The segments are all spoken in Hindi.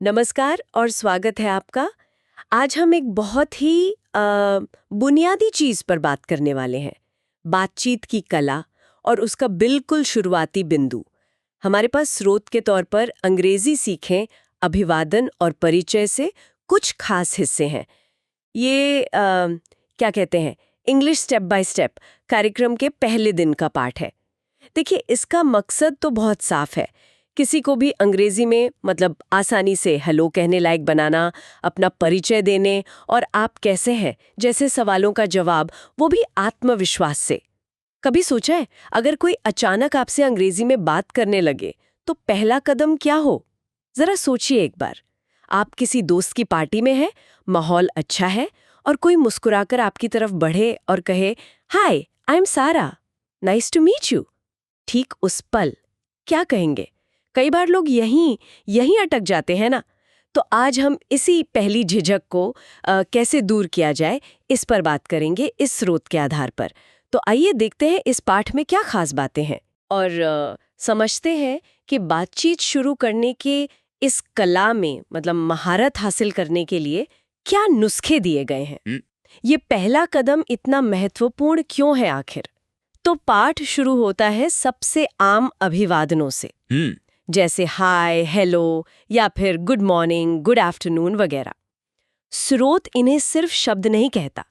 नमस्कार और स्वागत है आपका। आज हम एक बहुत ही बुनियादी चीज पर बात करने वाले हैं, बातचीत की कला और उसका बिल्कुल शुरुआती बिंदु। हमारे पास स्रोत के तौर पर अंग्रेजी सीखें, अभिवादन और परिचय से कुछ खास हिस्से हैं। ये क्या कहते हैं, इंग्लिश स्टेप बाय स्टेप कार्यक्रम के पहले दिन का पाठ है। देखिए, इसका मकसद तो बहुत साफ है, किसी को भी अंग्रेजी में मतलब आसानी से हेलो कहने लायक बनाना, अपना परिचय देने और आप कैसे हैं जैसे सवालों का जवाब, वो भी आत्मविश्वास से। कभी सोचा है, अगर कोई अचानक आपसे अंग्रेजी में बात करने लगे तो पहला कदम क्या हो? जरा सोचिए एक बार। आप किसी दोस्त की पार्टी में हैं, माहौल अच्छा है और कोई मुस्कुराकर आपकी तरफ बढ़े और कहे, हाय, आई एम सारा, नाइस टू मीट यू। ठीक उस पल क्या कहेंगे? कई बार लोग यहीं अटक जाते हैं ना। तो आज हम इसी पहली झिझक को कैसे दूर किया जाए, इस पर बात करेंगे, इस स्रोत के आधार पर। तो आइए देखते हैं इस पाठ में क्या खास बातें हैं और समझते हैं कि बातचीत शुरू करने के इस कला में मतलब महारत हासिल करने के लिए क्या नुस्खे दिए गए हैं। ये पहला कदम इतना महत्वपूर्ण क्यों है आखिर? तो पाठ शुरू होता है सबसे आम अभिवादनों से, जैसे हाय, हेलो या फिर गुड मॉर्निंग, गुड आफ्टरनून वगैरह। स्रोत इन्हें सिर्फ शब्द नहीं कहता,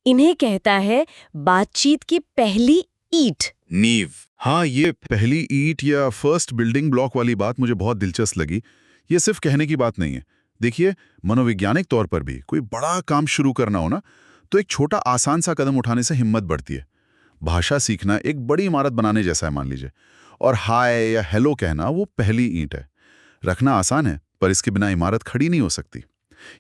इन्हें कहता है बातचीत की पहली ईंट, नींव। हाँ, ये पहली ईंट या फर्स्ट बिल्डिंग ब्लॉक वाली बात मुझे बहुत दिलचस्प लगी। ये सिर्फ कहने की बात नहीं है। देखिए, मनोवैज्ञानिक तौर पर भी कोई बड़ा काम शुरू करना हो ना, तो एक छोटा आसान सा कदम उठाने से हिम्मत बढ़ती है। भाषा सीखना एक बड़ी इमारत बनाने जैसा है, मान लीजिए, और हाय या हेलो कहना वो पहली ईंट है। रखना आसान है, पर इसके बिना इमारत खड़ी नहीं हो सकती।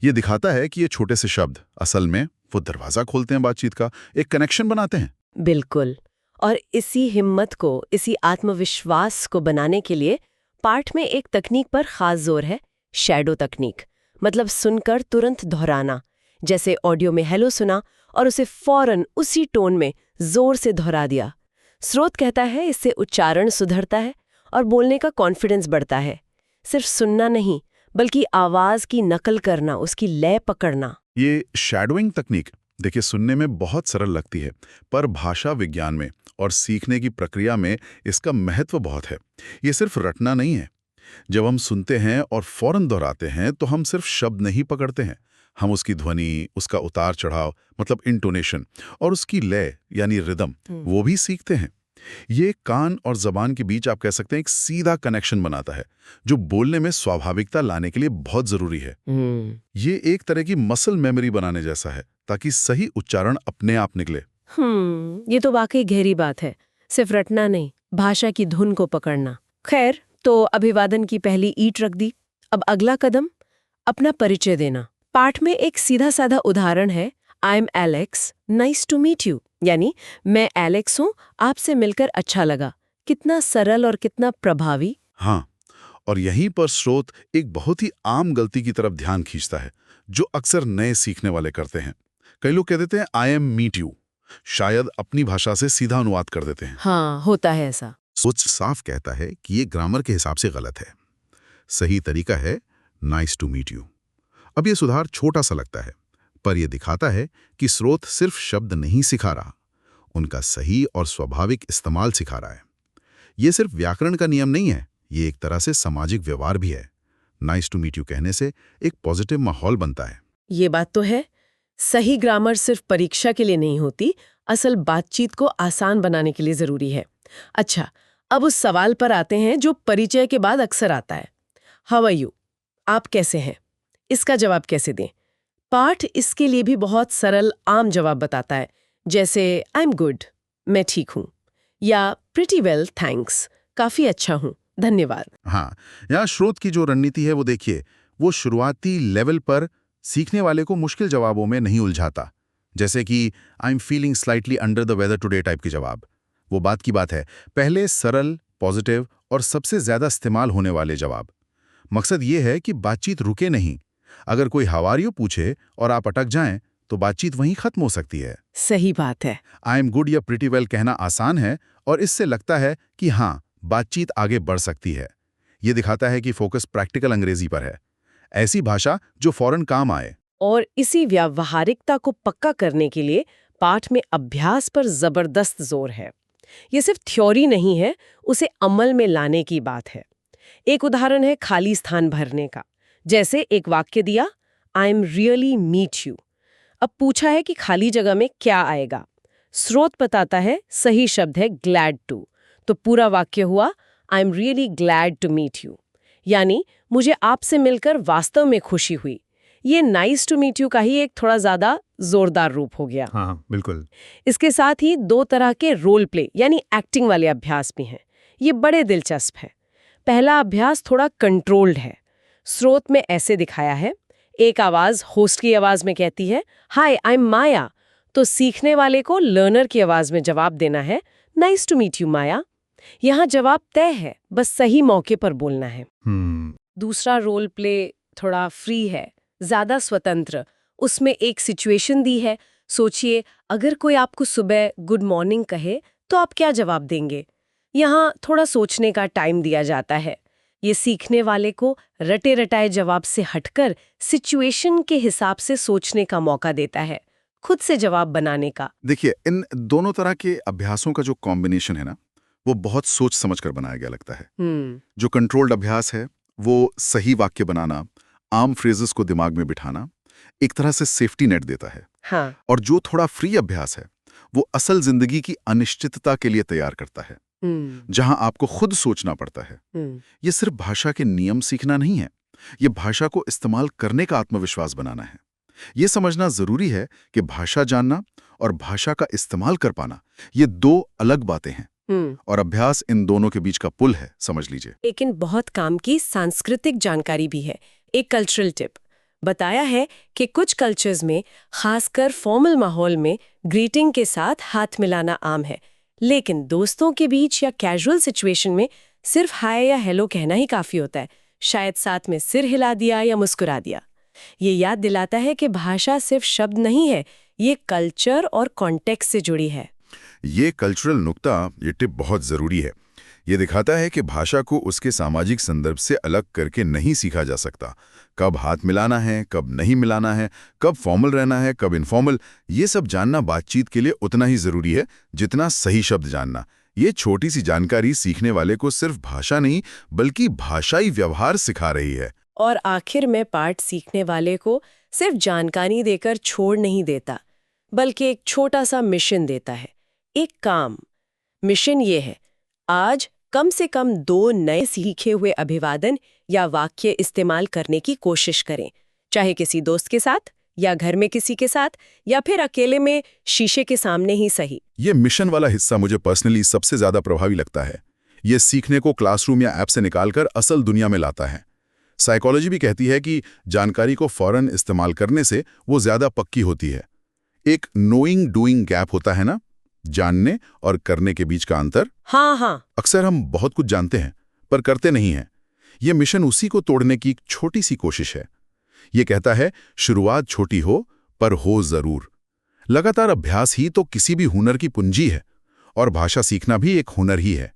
ये दिखाता है कि ये छोटे से शब्द असल में वो दरवाजा खोलते हैं बातचीत का, एक कनेक्शन बनाते हैं। बिल्कुल। और इसी हिम्मत को, इसी आत्मविश्वास को बनाने के लिए पाठ में एक तकनीक पर खास जोर है, शैडो तकनीक। मतलब सुनकर तुरंत दोहराना। जैसे ऑडियो में हेलो सुना और उसे फौरन उसी टोन में जोर से दोहरा दिया। स्रोत कहता है इससे उच्चारण सुधरता है और बोलने का कॉन्फिडेंस बढ़ता है। सिर्फ सुनना नहीं, बल्कि आवाज की नकल करना, उसकी लय पकड़ना। ये शैडोइंग तकनीक देखिए सुनने में बहुत सरल लगती है, पर भाषा विज्ञान में और सीखने की प्रक्रिया में इसका महत्व बहुत है। ये सिर्फ रटना नहीं है। जब हम सुनते हैं और फौरन दोहराते हैं तो हम सिर्फ शब्द नहीं पकड़ते हैं, हम उसकी ध्वनि, उसका उतार चढ़ाव मतलब इंटोनेशन और उसकी लय यानी रिदम वो भी सीखते हैं। ये कान और जबान के बीच आप कह सकते हैं एक सीधा कनेक्शन बनाता है, जो बोलने में स्वाभाविकता लाने के लिए बहुत जरूरी है। ये एक तरह की मसल मेमोरी बनाने जैसा है, ताकि सही उच्चारण अपने आप निकले। ये तो वाकई गहरी बात है। सिर्फ रटना नहीं, भाषा की धुन को पकड़ना। खैर, तो अभिवादन की पहली ईंट रख दी। अब अगला कदम, अपना परिचय देना। पाठ में एक सीधा साधा उदाहरण है, I am Alex, nice to meet you. यानी मैं एलेक्स हूँ, आपसे मिलकर अच्छा लगा। कितना सरल और कितना प्रभावी। हाँ, और यहीं पर स्रोत एक बहुत ही आम गलती की तरफ ध्यान खींचता है, जो अक्सर नए सीखने वाले करते हैं। कई लोग कह देते हैं आई एम मीट यू, शायद अपनी भाषा से सीधा अनुवाद कर देते हैं। हाँ, होता है ऐसा। सोच साफ कहता है कि ये ग्रामर के हिसाब से गलत है। सही तरीका है नाइस टू मीट यू। अब ये सुधार छोटा सा लगता है, पर यह दिखाता है कि स्रोत सिर्फ शब्द नहीं सिखा रहा, उनका सही और स्वाभाविक इस्तेमाल सिखा रहा है। ये सिर्फ व्याकरण का नियम नहीं है, ये एक तरह से सामाजिक व्यवहार भी है। नाइस टू मीट यू कहने से एक पॉजिटिव माहौल बनता है। ये बात तो है। सही ग्रामर सिर्फ परीक्षा के लिए नहीं होती, असल बातचीत को आसान बनाने के लिए जरूरी है। अच्छा, अब उस सवाल पर आते हैं जो परिचय के बाद अक्सर आता है, हाउ आर यू, आप कैसे हैं? इसका जवाब कैसे दें? पाठ इसके लिए भी बहुत सरल आम जवाब बताता है, जैसे आई एम गुड, मैं ठीक हूँ, या प्रिटी वेल थैंक्स, काफी अच्छा हूँ, धन्यवाद। हाँ, यहाँ स्रोत की जो रणनीति है वो देखिए, वो शुरुआती लेवल पर सीखने वाले को मुश्किल जवाबों में नहीं उलझाता। जैसे कि I am feeling slightly under the weather today type के जवाब। वो बात की बात है, पहले सरल, पॉजिटिव और सबसे ज्यादा इस्तेमाल होने वाले जवाब। मकसद ये है कि बातचीत रुके नहीं। अगर कोई हाउ आर यू पूछे और आप अटक जाएं, तो बातचीत वहीं खत्म हो सकती है। सही बात है। आई एम गुड या प्रिटी वेल कहना आसान है और इससे लगता है कि हाँ, बातचीत आगे बढ़ सकती है। ये दिखाता है कि फोकस प्रैक्टिकल अंग्रेजी पर है। ऐसी भाषा जो फौरन काम आए। और इसी व्यावहारिकता को पक्का करने के लिए पाठ में अभ्यास पर जबरदस्त जोर है। ये सिर्फ थ्योरी नहीं है, उसे अमल में लाने की बात है। एक उदाहरण है खाली स्थान भरने का। जैसे एक वाक्य दिया, I am really meet you. अब पूछा है कि खाली जगह में क्या आएगा। स्रोत बताता है सही शब्द है ग्लैड टू। तो पूरा वाक्य हुआ, I am really glad to meet you, यानी मुझे आपसे मिलकर वास्तव में खुशी हुई। ये नाइस टू मीट यू का ही एक थोड़ा ज्यादा जोरदार रूप हो गया। हाँ, बिल्कुल। इसके साथ ही 2 तरह के रोल प्ले यानी एक्टिंग वाले अभ्यास भी हैं। ये बड़े दिलचस्प हैं। पहला अभ्यास थोड़ा कंट्रोल्ड है। स्रोत में ऐसे दिखाया है, एक आवाज होस्ट की आवाज में कहती है, हाय आई एम माया। तो सीखने वाले को लर्नर की आवाज में जवाब देना है, नाइस टू मीट यू माया। यहाँ जवाब तय है, बस सही मौके पर बोलना है। दूसरा रोल प्ले थोड़ा फ्री है, ज्यादा स्वतंत्र। उसमें एक सिचुएशन दी है। सोचिए, अगर कोई आपको सुबह गुड मॉर्निंग कहे तो आप क्या जवाब देंगे। यहाँ थोड़ा सोचने का टाइम दिया जाता है। ये सीखने वाले को रटे रटाए जवाब से हटकर सिचुएशन के हिसाब से सोचने का मौका देता है, खुद से जवाब बनाने का। देखिए, इन दोनों तरह के अभ्यासों का जो कॉम्बिनेशन है ना, वो बहुत सोच समझ कर बनाया गया लगता है। जो कंट्रोल्ड अभ्यास है, वो सही वाक्य बनाना, आम फ्रेजेस को दिमाग में बिठाना, एक तरह से सेफ्टी नेट देता है। हाँ। और जो थोड़ा फ्री अभ्यास है, वो असल जिंदगी की अनिश्चितता के लिए तैयार करता है, जहां आपको खुद सोचना पड़ता है। ये सिर्फ भाषा के नियम सीखना नहीं है, ये भाषा को इस्तेमाल करने का आत्मविश्वास बनाना है। ये समझना जरूरी है कि भाषा जानना और भाषा का इस्तेमाल कर पाना, ये 2 अलग बातें हैं। और अभ्यास इन दोनों के बीच का पुल है, समझ लीजिए। लेकिन बहुत काम की सांस्कृतिक जानकारी भी है। एक कल्चरल टिप बताया है कि कुछ कल्चर्स में, खासकर फॉर्मल माहौल में, ग्रीटिंग के साथ हाथ मिलाना आम है। लेकिन दोस्तों के बीच या कैजुअल सिचुएशन में सिर्फ हाय या हेलो कहना ही काफी होता है। शायद साथ में सिर हिला दिया या मुस्कुरा दिया। ये याद दिलाता है कि भाषा सिर्फ शब्द नहीं है, ये कल्चर और कॉन्टेक्स्ट से जुड़ी है। ये कल्चरल नुक्ता, ये टिप बहुत जरूरी है। ये दिखाता है कि भाषा को उसके सामाजिक संदर्भ से अलग करके नहीं सीखा जा सकता। कब हाथ मिलाना है, कब नहीं मिलाना है, कब फॉर्मल रहना है, कब इनफॉर्मल, ये सब जानना बातचीत के लिए उतना ही जरूरी है जितना सही शब्द जानना। ये छोटी सी जानकारी सीखने वाले को सिर्फ भाषा नहीं, बल्कि भाषाई व्यवहार सिखा रही है। और आखिर में पाठ सीखने वाले को सिर्फ जानकारी देकर छोड़ नहीं देता, बल्कि एक छोटा सा मिशन देता है। एक काम। मिशन ये है, आज कम से कम 2 नए सीखे हुए अभिवादन या वाक्य इस्तेमाल करने की कोशिश करें, चाहे किसी दोस्त के साथ या घर में किसी के साथ या फिर अकेले में शीशे के सामने ही सही। ये मिशन वाला हिस्सा मुझे पर्सनली सबसे ज्यादा प्रभावी लगता है। ये सीखने को क्लासरूम या ऐप से निकालकर असल दुनिया में लाता है। साइकोलॉजी भी कहती है कि जानकारी को फौरन इस्तेमाल करने से वो ज्यादा पक्की होती है। एक नोइंग डूइंग गैप होता है ना, जानने और करने के बीच का अंतर। हाँ। अक्सर हम बहुत कुछ जानते हैं पर करते नहीं हैं। ये मिशन उसी को तोड़ने की एक छोटी सी कोशिश है। ये कहता है, शुरुआत छोटी हो पर हो जरूर। लगातार अभ्यास ही तो किसी भी हुनर की पूंजी है, और भाषा सीखना भी एक हुनर ही है।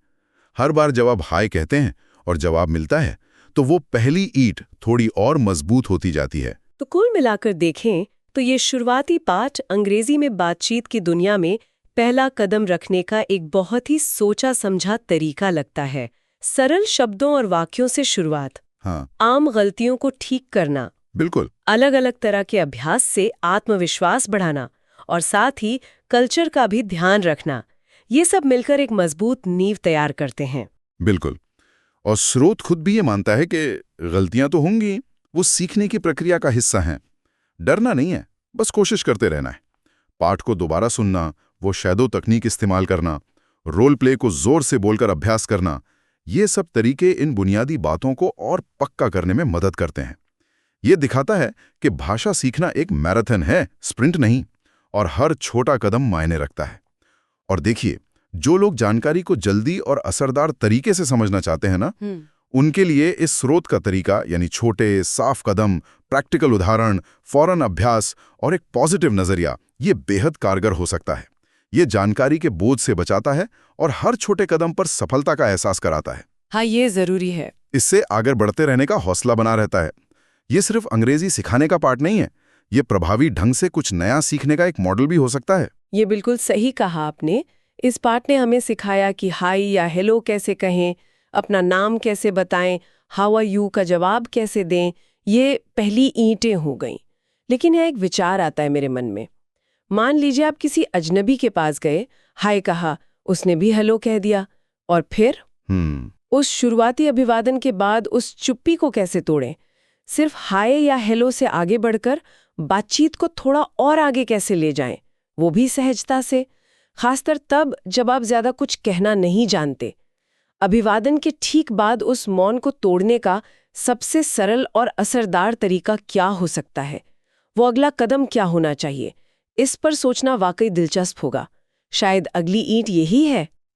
हर बार जब आप हाय कहते हैं और जवाब मिलता है, तो वो पहली ईंट थोड़ी और मजबूत होती जाती है। तो कुल मिलाकर देखें तो ये शुरुआती पाठ अंग्रेजी में बातचीत की दुनिया में पहला कदम रखने का एक बहुत ही सोचा समझा तरीका लगता है। सरल शब्दों और वाक्यों से शुरुआत, हाँ, आम गलतियों को ठीक करना, बिल्कुल, अलग अलग तरह के अभ्यास से आत्मविश्वास बढ़ाना और साथ ही कल्चर का भी ध्यान रखना, ये सब मिलकर एक मजबूत नींव तैयार करते हैं। बिल्कुल। और स्रोत खुद भी ये मानता है कि गलतियां तो होंगी, वो सीखने की प्रक्रिया का हिस्सा हैं। डरना नहीं है, बस कोशिश करते रहना है। पाठ को दोबारा सुनना, वो शैडो तकनीक इस्तेमाल करना, रोल प्ले को जोर से बोलकर अभ्यास करना, ये सब तरीके इन बुनियादी बातों को और पक्का करने में मदद करते हैं। ये दिखाता है कि भाषा सीखना एक मैराथन है, स्प्रिंट नहीं, और हर छोटा कदम मायने रखता है। और देखिए, जो लोग जानकारी को जल्दी और असरदार तरीके से समझना चाहते हैं ना, उनके लिए इस स्रोत का तरीका, यानी छोटे साफ कदम, प्रैक्टिकल उदाहरण, फौरन अभ्यास और एक पॉजिटिव नजरिया, ये बेहद कारगर हो सकता है। ये जानकारी के बोझ से बचाता है और हर छोटे कदम पर सफलता का एहसास कराता है। हाँ, ये जरूरी है। इससे आगे बढ़ते रहने का हौसला बना रहता है, ये सिर्फ अंग्रेजी सिखाने का पार्ट नहीं है, ये प्रभावी ढंग से कुछ नया सीखने का एक मॉडल भी हो सकता है। ये बिल्कुल सही कहा आपने। इस पाठ ने हमें सिखाया कि हाय या हेलो कैसे कहें, अपना नाम कैसे बताएं, हाउ आर यू का जवाब कैसे दें। ये पहली ईंटें हो गईं। लेकिन यह एक विचार आता है मेरे मन में। मान लीजिए आप किसी अजनबी के पास गए, हाय कहा, उसने भी हेलो कह दिया, और फिर उस शुरुआती अभिवादन के बाद उस चुप्पी को कैसे तोड़ें? सिर्फ हाय या हेलो से आगे बढ़कर बातचीत को थोड़ा और आगे कैसे ले जाएं? वो भी सहजता से, खासकर तब जब आप ज्यादा कुछ कहना नहीं जानते। अभिवादन के ठीक बाद उस मौन को तोड़ने का सबसे सरल और असरदार तरीका क्या हो सकता है? वो अगला कदम क्या होना चाहिए? इस पर सोचना वाकई दिलचस्प होगा। शायद अगली ईंट यही है।